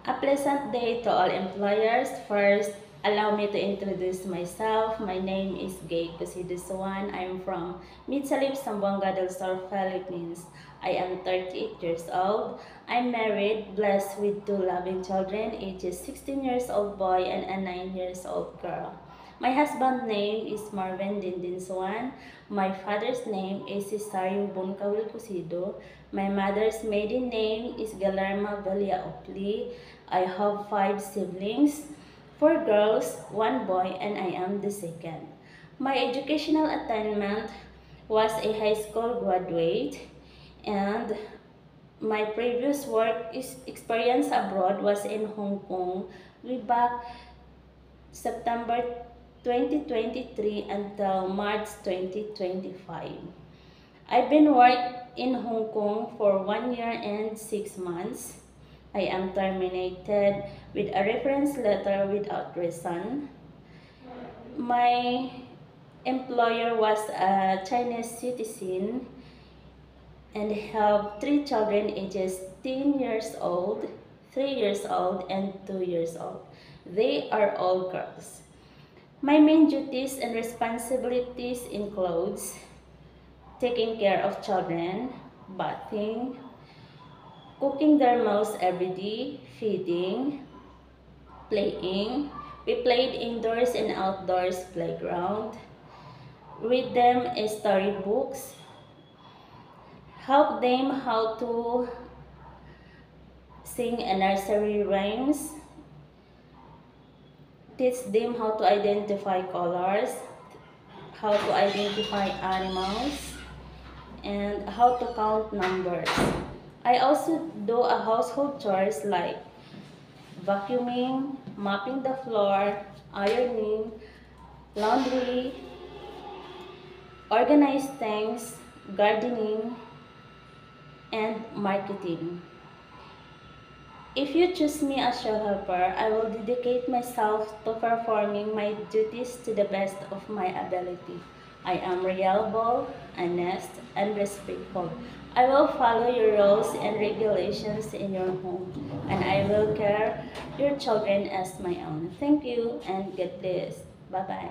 A pleasant day to all employers. First, allow me to introduce myself. My name is Gay Cosidusuan. I'm from Mitsalip, Zamboanga del Sur, Philippines. I am 38 years old. I'm married, blessed with two loving children, ages 16 years old boy and a 9 years old girl. My husband's name is Marvin Dindinsuan. My father's name is Cesario Bunkawil Cosido. My mother's maiden name is Galerma Velia Opli. I have 5 siblings, 4 girls, 1 boy, and I am the second. My educational attainment was a high school graduate, and my previous work experience abroad was in Hong Kong way back September 2023 until March 2025. I've been working in Hong Kong for 1 year and 6 months. I am terminated with a reference letter without reason. My employer was a Chinese citizen and have 3 children ages 10 years old, 3 years old, and 2 years old. They are all girls. My main duties and responsibilities includes taking care of children, bathing, cooking their meals every day, feeding, playing. We played indoors and outdoors playground. Read them storybooks. Help them how to sing nursery rhymes. Teach them how to identify colors, how to identify animals, and how to count numbers. I also do a household chores like vacuuming, mopping the floor, ironing, laundry, organize things, gardening, and marketing. If you choose me as your helper, I will dedicate myself to performing my duties to the best of my ability. I am reliable, honest, and respectful. I will follow your rules and regulations in your home, and I will care your children as my own. Thank you, and God bless. Bye-bye.